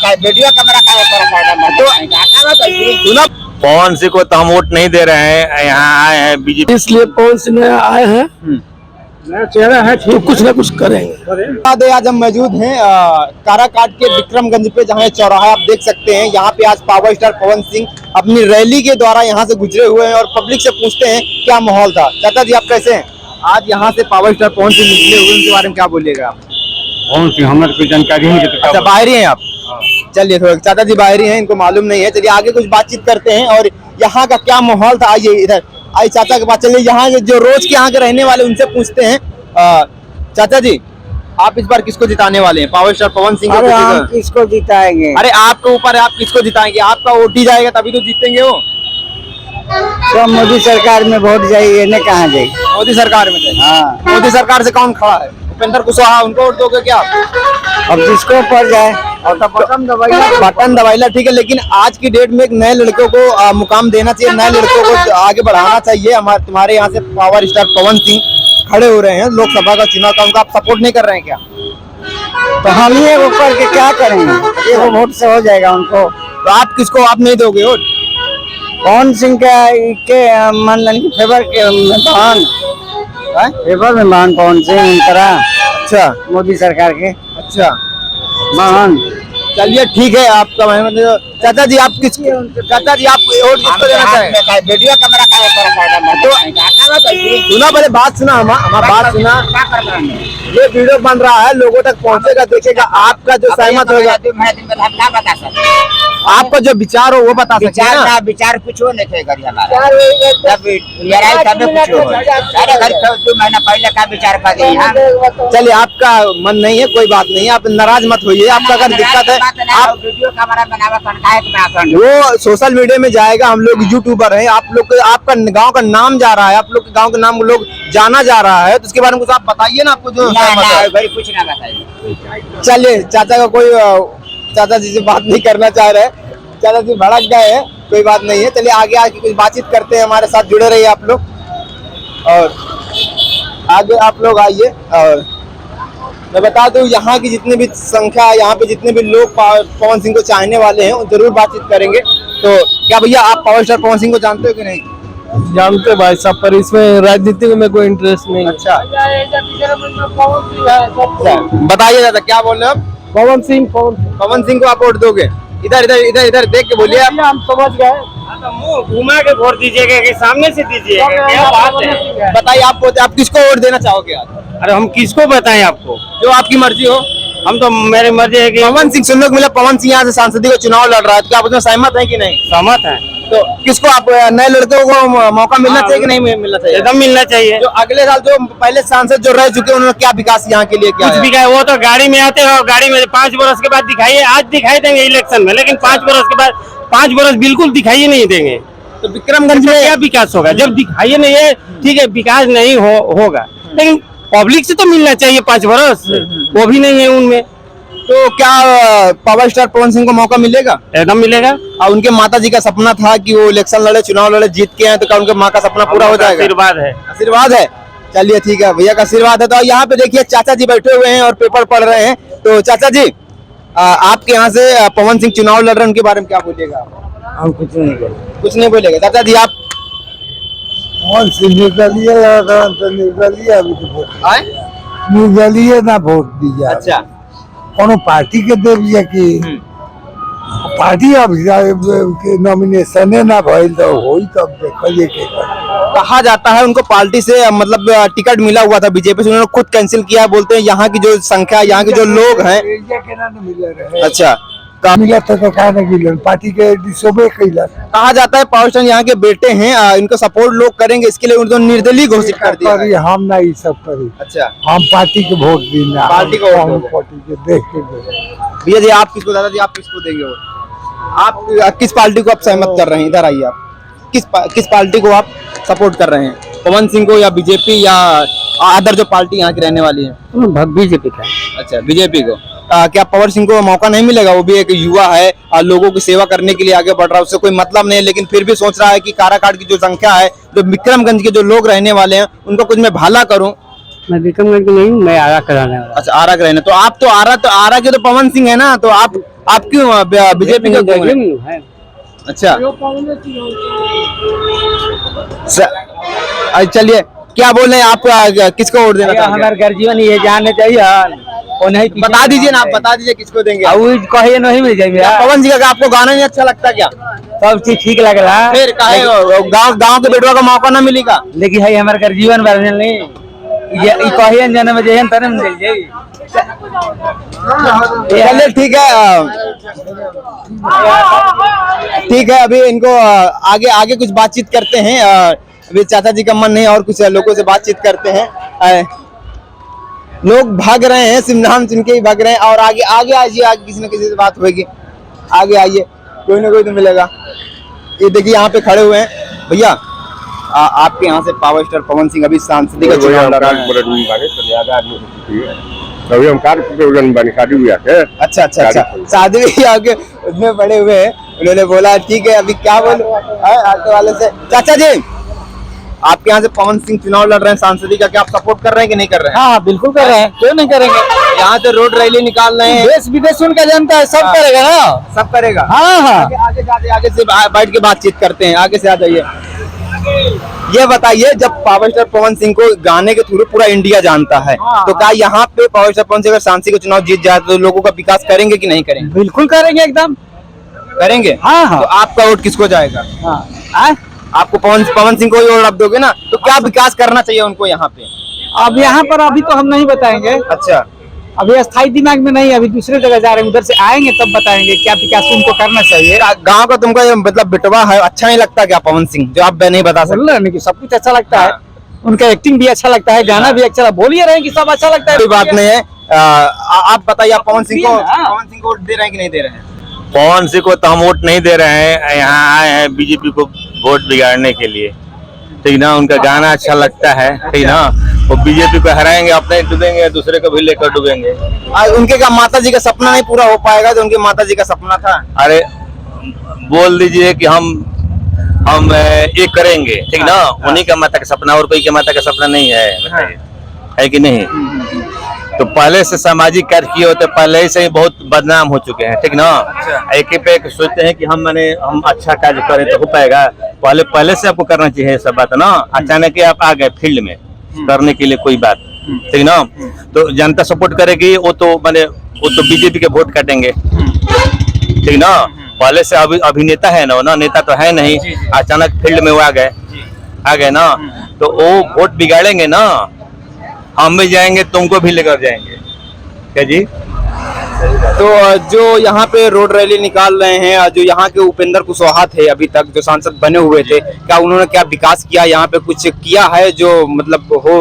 Video camera का पवन सिंह को तो हम वोट नहीं दे रहे हैं, यहाँ आए हैं बीजेपी, इसलिए पवन सिंह आए हैं, नया चेहरा है तो कुछ ना कुछ करेंगे। आज हम मौजूद हैं काराकाट के विक्रमगंज पे, जहाँ चौराहा आप देख सकते हैं। यहाँ पे आज पावर स्टार पवन सिंह अपनी रैली के द्वारा यहाँ से गुजरे हुए हैं और पब्लिक से पूछते हैं क्या माहौल था। चाचा जी आप कैसे हैं? आज यहाँ से पावर स्टार पवन सिंह निकले हुए, उनके बारे में क्या बोलिएगा आप? पवन सिंह हमारे कोई जानकारी नहीं है। अच्छा बाहरी हैं आप? चलिए थोड़ा, चाचा जी बाहरी हैं, इनको मालूम नहीं है। चलिए आगे कुछ बातचीत करते हैं और यहाँ का क्या माहौल था। आइए इधर, आइए चाचा के पास चलिए, यहाँ के जो रोज के यहाँ के रहने वाले उनसे पूछते हैं। चाचा जी आप इस बार किसको जिताने वाले हैं? पावर स्टार पवन सिंह अरे हम किसको जिताएंगे? अरे आपके ऊपर है, आप किसको जिताएंगे? आपका वोट ही जाएगा तभी तो जीतेंगे वो। तो मोदी सरकार में वोट जाइए न, कहाँ जाइए? मोदी सरकार में जाएगा। हाँ, मोदी सरकार से कौन खड़ा है? उपेंद्र कुशवाहा, उनको वोट दोगे क्या आप? अब जिसको पड़ जाए और तो बटन दबाइला ठीक है, लेकिन आज की डेट में एक नए लड़कों को मुकाम देना चाहिए, नए लड़कों को आगे बढ़ाना चाहिए। तुम्हारे यहाँ से पावर स्टार पवन सिंह खड़े हो रहे हैं लोकसभा का चुनाव का, उनका आप सपोर्ट नहीं कर रहे हैं क्या? तो हम ही वो करके क्या करेंगे? ये वोट से हो जाएगा उनको। तो आप किसको आप नहीं दोगे वोट? पवन सिंह के मनन की फेवर के महान फेवर में महान पवन सिंह उनका। अच्छा मोदी सरकार के अच्छा महान। चलिए ठीक है, आपका चाचा जी आप किस चाचा जी आप वोट किसको देना चाहें? वीडियो कैमरा का सुना, पहले बात सुना, हमारा बात सुना। ये वीडियो बन रहा है, लोगों तक पहुंचेगा, देखेगा, आपका जो सहमत होगा, आपका जो विचार हो वो बता सकते हैं ना। विचार कुछ हो नहीं महीना पहले का विचार कर दिया। चलिए आपका मन नहीं है, कोई बात नहीं है, आप नाराज मत होइए। आपका अगर दिक्कत है आप वीडियो कैमरा बनावा, वो सोशल मीडिया में जाएगा। हम लोग यूट्यूबर हैं, आप लोग आपका गांव का नाम जा रहा है, आप लोग के गांव का नाम लोग जाना जा रहा है, तो उसके बारे में कुछ आप बताइए ना। आपको जो कुछ ना बताइए। चलिए चाचा का कोई चाचा जी से बात नहीं करना चाह रहे, चाचा जी भड़क गए हैं, कोई बात नहीं है। चलिए आगे आके कुछ बातचीत करते हैं, हमारे साथ जुड़े रहिए आप लोग और आगे आप लोग आइए। और मैं बता दूं यहाँ की जितनी भी संख्या, यहाँ पे जितने भी लोग पवन सिंह को चाहने वाले हैं जरूर बातचीत करेंगे। तो क्या भैया आप पावर स्टार पवन सिंह को जानते हो कि नहीं? जानते भाई साहब, पर इसमें राजनीति में कोई इंटरेस्ट नहीं। अच्छा बताइए दादा क्या बोल रहे हो? पवन सिंह पवन सिंह को आप वोट दोगे? इधर इधर इधर इधर देख के बोलिए। हम समझ गए, घुमा के वोट दीजिएगा कि सामने से दीजिएगा? क्या बात है, बताइए आप किसको वोट देना चाहोगे आज? अरे हम किसको बताएं आपको, जो आपकी मर्जी हो। हम तो मेरी मर्जी है कि पवन सिंह सुनने को मिला, पवन सिंह यहाँ से सांसदीय का चुनाव लड़ रहा है, तो क्या आप उसमें सहमत है कि नहीं? सहमत है। तो किसको आप नए लड़कों को मौका मिलना चाहिए कि नहीं मिलना चाहिए? एकदम मिलना चाहिए। जो अगले साल जो पहले सांसद जो रह चुके उन्होंने क्या विकास यहाँ के लिए किया? कुछ भी वो तो गाड़ी में आते हो, गाड़ी में 5 बरस के बाद दिखाइए, आज दिखाई देंगे इलेक्शन में, लेकिन 5 बरस के बाद 5 बरस बिल्कुल दिखाई नहीं देंगे। तो विक्रमगंज में क्या विकास होगा जब दिखाई नहीं है? ठीक है विकास नहीं होगा, लेकिन पब्लिक से तो मिलना चाहिए 5 बरस, वो भी नहीं है उनमें। तो क्या पावर स्टार पवन सिंह को मौका मिलेगा? एकदम मिलेगा। और उनके माता जी का सपना था कि वो इलेक्शन लड़े, चुनाव लड़े, जीत के हैं, तो क्या उनके माँ का सपना पूरा हो जाएगा? आशीर्वाद है। आशीर्वाद है। चलिए ठीक है, भैया का आशीर्वाद है। तो यहाँ पे देखिए चाचा जी बैठे हुए हैं और पेपर पढ़ रहे हैं। तो चाचा जी आपके यहाँ से पवन सिंह चुनाव लड़ रहे हैं, उनके बारे में क्या बोलिएगा? हम कुछ नहीं बोलेंगे। कुछ नहीं बोलेगा। चाचा जी आप पवन सिंह निर्दलीय ना वोट दीजिए। अच्छा कोनो पार्टी के दे दिया कि पार्टी अब नॉमिनेशन ना भइल तो होई, तब देखिए के कहा जाता है उनको पार्टी से मतलब टिकट मिला हुआ था बीजेपी से, उन्होंने खुद कैंसिल किया। बोलते हैं यहाँ की जो संख्या, यहाँ के जो लोग हैं। अच्छा मिला तो कहा ना पार्टी के डिसोबे कैला। कहा जाता है पावर स्टार यहाँ के बेटे हैं, इनको सपोर्ट लोग करेंगे, इसके लिए उन्होंने निर्दलीय घोषित कर दिया है। हम ना ये सब करी। अच्छा हम पार्टी के वोट देना, पार्टी को वोट दोगे। पार्टी के देख के भैया जी आप किसको, दादाजी आप किसको देंगे वोट? आप किस पार्टी को आप सहमत कर रहे हैं? इधर आइए आप, किस पार्टी को आप सपोर्ट कर रहे हैं? पवन सिंह को या बीजेपी या अदर जो पार्टी यहाँ की रहने वाली है? बीजेपी का। अच्छा बीजेपी को। क्या पवन सिंह को मौका नहीं मिलेगा? वो भी एक युवा है और लोगों की सेवा करने के लिए आगे बढ़ रहा है, उससे कोई मतलब नहीं है, लेकिन फिर भी सोच रहा है कि काराकाट की जो संख्या है, जो विक्रमगंज के जो लोग रहने वाले हैं, उनको कुछ मैं भला करूं। मैं विक्रमगंज की नहीं, मैं आरा कराने वाला। अच्छा आरा के रहने, तो आप तो आरा के तो पवन सिंह है ना, तो आप आप क्यों बीजेपी को क्यों हैं? अच्छा चलिए, क्या बोल रहे हैं आप, किसको वोट देना चाहेंगे? हमारे गर्जीवन ये जानने चाहिए उन्हें बता दीजिए ना, आप बता दीजिए किसको देंगे। कहिए नहीं मिल जाएंगे पवन जी का आपको गाना नहीं अच्छा लगता क्या? सब चीज ठीक लग रहा है, फिर काहे गांव के बेटवा का मौका ना मिलेगा? लेकिन है हमारे गर्जीवन बढ़ने नहीं ये कहिए जन्म जहन तने मिल जाएगी। चलिए ठीक है, ठीक है, अभी इनको आगे आगे कुछ बातचीत करते हैं। अभी चाचा जी का मन नहीं, और कुछ लोगों से बातचीत करते हैं। लोग भाग रहे हैं, सिर्फ नाम सुन के ही भाग रहे हैं। और आगे आगे आइए, आगे किसी न किसी से बात होगी, आगे आइए, कोई ना कोई तो मिलेगा। ये देखिए यहाँ पे खड़े हुए हैं भैया, आपके यहाँ से पावर स्टार पवन सिंह अभी सांसद का चुनाव लड़ रहे हैं। अभी हम शादी हुई है। अच्छा अच्छा अच्छा, शादी भी आगे उसमें पड़े हुए हैं। उन्होंने बोला ठीक है, अभी क्या बोलो आगे वाले से। चाचा जी, आपके यहाँ से पवन सिंह चुनाव लड़ रहे हैं सांसदी का, क्या आप सपोर्ट कर रहे हैं कि नहीं कर रहे हैं? हाँ बिल्कुल कर रहे हैं, क्यों नहीं करेंगे। यहाँ से रोड रैली निकाल रहे हैं, देश विदेश उनका जनता है, सब करेगा ना, सब करेगा। हाँ हाँ। आगे से बैठ के बातचीत करते हैं, आगे से आ जाइए। ये बताइए, जब पावर स्टार पवन सिंह को गाने के थ्रू पूरा इंडिया जानता है, तो क्या यहाँ पे पावर स्टार पवन सिंह अगर सांसद का चुनाव जीत जाए तो लोगों का विकास करेंगे कि नहीं करेंगे? बिल्कुल करेंगे, एकदम करेंगे। हाँ हाँ। तो आपका वोट किसको जाएगा? हाँ। आपको पवन सिंह को ही वोट आप दोगे ना? तो क्या विकास करना चाहिए उनको यहाँ पे? अब यहाँ पर अभी तो हम नहीं बताएंगे, अच्छा, अभी स्थायी दिमाग में नहीं, अभी दूसरे जगह जा रहे हैं, उधर से आएंगे तब बताएंगे क्या विकास उनको करना चाहिए। गांव का तुमको ये मतलब बिटवा है, अच्छा नहीं लगता क्या पवन सिंह, जो आप नहीं बता सकते? बोल रहे हैं कि सब कुछ अच्छा लगता है, उनका एक्टिंग भी अच्छा लगता है, गाना भी अच्छा, बोलिए रहे हैं कि सब अच्छा लगता है। कोई बात नहीं है। आप बताइए, आप पवन सिंह को वोट दे रहे हैं कि नहीं दे रहे हैं? पवन सिंह को तो हम वोट नहीं दे रहे हैं, यहाँ आए हैं बीजेपी को वोट बिगाड़ने के लिए, ठीक ना। उनका गाना अच्छा लगता है, ठीक ना। वो बीजेपी को हराएंगे, अपने डूबेंगे, दूसरे को भी लेकर डूबेंगे। उनके का माता जी का सपना नहीं पूरा हो पाएगा जो उनकी माता जी का सपना था? अरे बोल दीजिए कि हम ये करेंगे, ठीक ना। उन्हीं का माता का सपना, और कोई के माता का सपना नहीं है, बताइए, है कि नहीं। तो पहले से सामाजिक कार्य किए होते, पहले से ही बहुत बदनाम हो चुके हैं, ठीक ना। एक ही पे एक सोचते हैं कि हम अच्छा कार्य करें तो हो पाएगा, पहले से आपको करना चाहिए सब बात ना। अचानक आप आ गए फील्ड में करने के लिए कोई बात, ठीक ना। तो जनता सपोर्ट करेगी, वो तो बीजेपी के वोट काटेंगे, ठीक ना। पहले से अभिनेता है ना, नेता तो है नहीं, अचानक फील्ड में वो आ गए ना, तो वो वोट बिगाड़ेंगे ना। हम भी जाएंगे, तुमको भी लेकर जाएंगे, क्या जी। तो जो यहाँ पे रोड रैली निकाल रहे हैं, जो यहाँ के उपेंद्र कुशवाहा थे अभी तक जो सांसद बने हुए थे, क्या उन्होंने क्या विकास किया यहाँ पे, कुछ किया है जो मतलब हो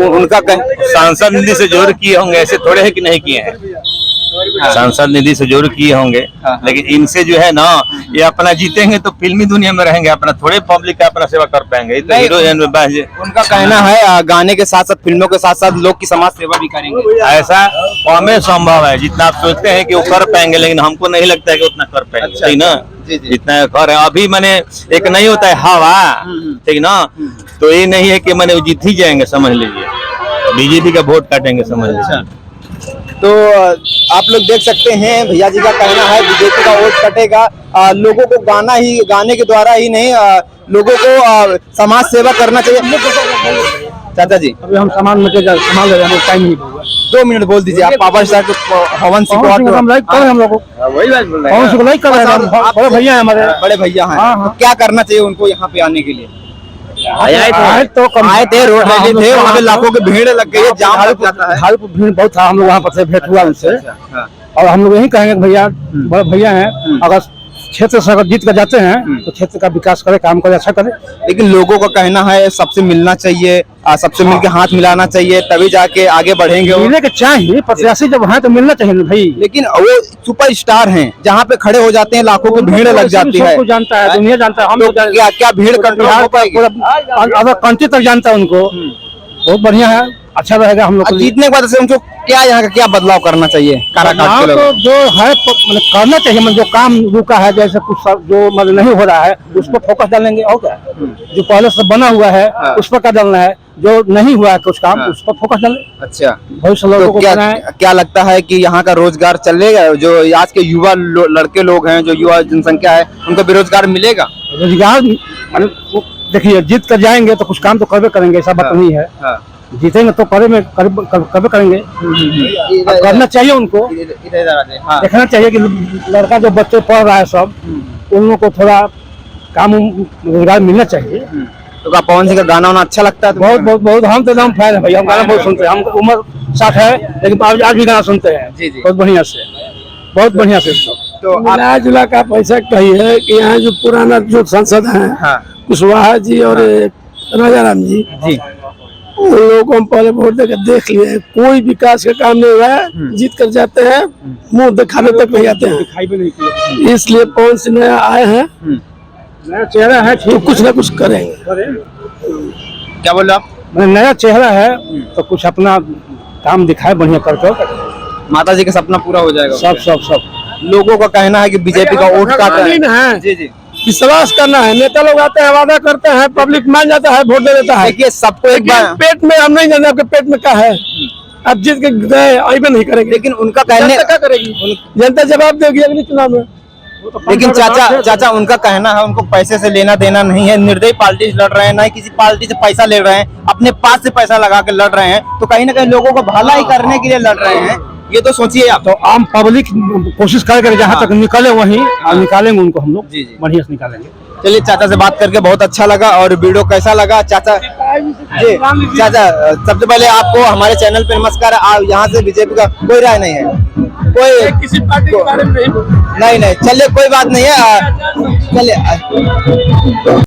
उनका सांसद निधि से जरूर किए होंगे, ऐसे थोड़े है कि नहीं किए हैं। सांसद निधि से जरूर किए होंगे, लेकिन इनसे जो है ना, ये अपना जीतेंगे तो फिल्मी दुनिया में रहेंगे, अपना थोड़े पब्लिक का अपना सेवा कर पाएंगे। तो हीरो उनका कहना है गाने के साथ साथ, फिल्मों के साथ साथ लोग की समाज सेवा भी करेंगे। ऐसा हमें संभव है, जितना आप सोचते हैं कि वो कर पाएंगे, लेकिन हमको नहीं लगता है कि उतना कर पाएंगे, ठीक ना। जितना कर अभी मैंने एक नहीं होता है हवा, ठीक ना। तो ये नहीं है कि मैंने जीत ही जाएंगे, समझ लीजिए, बीजेपी का वोट काटेंगे, समझ लीजिए। तो आप लोग देख सकते हैं, भैया जी का कहना है बीजेपी का वोट कटेगा। लोगों को गाने के द्वारा ही नहीं, लोगों को समाज सेवा करना चाहिए। चाचा जी, अभी हम सामान ले जाने टाइम नहीं होगा। 2 मिनट बोल दीजिए आप। पावर स्टार के पवन सिंह को हम लाइक कर रहे हैं, हम लोग वही बात बोल रहे पवन सिंह को लाइक कर रहे हैं, बड़े भैया हैं हमारे, बड़े भैया हैं। हाँ, हाँ। तो क्या करना चाहिए उनको यहाँ पे आने के लिए? आए थे, रोड रैली थे, वहाँ पे लाखों की भीड़ लग गई है, जाम लग जाता है। भीड़ बहुत था, हम लोग वहाँ पर से भेंट हुआ उनसे, और हम लोग यही कहेंगे भैया, बड़े भैया हैं, अगर क्षेत्र से अगर जीत कर जाते हैं तो क्षेत्र का विकास करे, काम करे, अच्छा करे। लेकिन लोगों का कहना है सबसे मिलना चाहिए, सबसे मिलकर हाथ मिलाना चाहिए, तभी जाके आगे बढ़ेंगे। मिलने के चाहिए, प्रत्याशी जब है तो मिलना चाहिए ना भाई। लेकिन वो सुपर स्टार हैं, जहाँ पे खड़े हो जाते हैं लाखों की भीड़ लग जाती है। सबको जानता है, दुनिया जानता है, हम तो क्या भीड़ कंट्रोल हो पाएगी? अगर कंट्री तक जानता है उनको, बहुत बढ़िया है। अच्छा रहेगा हम लोग अब के लिए। जीतने के बाद से उनको क्या यहाँ का क्या बदलाव करना चाहिए काराकाट हाँ, के लोग? तो जो है मतलब करना चाहिए, मतलब जो काम रुका है जैसे कुछ जो मतलब नहीं हो रहा है उस पर फोकस डालेंगे और क्या। जो पहले से बना हुआ है हाँ। उस पर क्या डालना है, जो नहीं हुआ है कुछ काम हाँ। उस पर फोकस डालें। अच्छा, भविष्य लोगों तो को क्या बनाए। क्या लगता है कि यहाँ का रोजगार चलेगा? जो आज के युवा लड़के लोग हैं, जो युवा जनसंख्या है, उनको बेरोजगार मिलेगा? रोजगार मतलब वो देखिए जीत कर जाएंगे तो कुछ काम तो करबे करेंगे, ऐसा बात नहीं है। हाँ। जीतेंगे तो करबे करेंगे। अब करना चाहिए उनको, इधर आ जाए। हाँ। देखना चाहिए कि लड़का जो बच्चे पढ़ रहा है सब उन लोगों को थोड़ा काम रोजगार मिलना चाहिए। तो क्या पवन सिंह का गाना वाना अच्छा लगता है तुमको? बहुत बहुत बहुत हम तो एकदम फैन है भैया, हम गाना बहुत सुनते हैं। हम उम्र 60 है लेकिन आज भी गाना सुनते हैं। जी, जी। बहुत बढ़िया से, बहुत बढ़िया से सब। तो आप मिला जुला का पैसा कही है कि यहाँ जो पुराना जो सांसद हैं हाँ कुशवाहा जी और राजा राम जी जी उन लोगों को हम पहले वोट देकर देख लिए हैं, कोई विकास का काम नहीं हुआ है। जीत कर जाते हैं, मुंह दिखाने तक नहीं आते हैं। दिखाई भी नहीं किया। इसलिए पवन सिंह नया आए हैं नया चेहरा है, तो कुछ ना कुछ करेंगे। क्या बोल रहे हो आप? मतलब नया चेहरा है तो कुछ अपना काम दिखाए बढ़िया करके। माता जी का सपना पूरा हो जाएगा। सब सब सब लोगों का कहना है कि बीजेपी का वोट काट रहा है। जी जी। विश्वास करना है, नेता लोग आते हैं वादा करते हैं, पब्लिक मान जाता है, वोट दे देता है। देखिए सबको एक लेकिन बार, पेट में हम नहीं जानते आपके पेट में क्या है। अब जीत के गए अभी नहीं करेंगे, लेकिन उनका कहने, जनता क्या करेगी? जनता जवाब देगी अगले चुनाव में। लेकिन चाचा उनका कहना है उनको पैसे से लेना देना नहीं है। निर्दयी पार्टी से लड़ रहे हैं, ना ही किसी पार्टी से पैसा ले रहे हैं, अपने पास से पैसा लगा के लड़ रहे हैं। तो कहीं ना कहीं लोगों को भलाई करने के लिए लड़ रहे हैं। ये तो सोचिए आप। तो आम पब्लिक कोशिश करेगा जहाँ तक निकले वहीं निकालेंगे उनको हम लोग जी, जी। बढ़िया से निकालेंगे। चलिए चाचा से बात करके बहुत अच्छा लगा। और वीडियो कैसा लगा चाचा? जी चाचा, सबसे पहले आपको हमारे चैनल पे नमस्कार। आप यहाँ से बीजेपी का कोई राय नहीं है? कोई किसी पार्टी के बारे में नहीं, चलिए कोई बात नहीं है। चलिए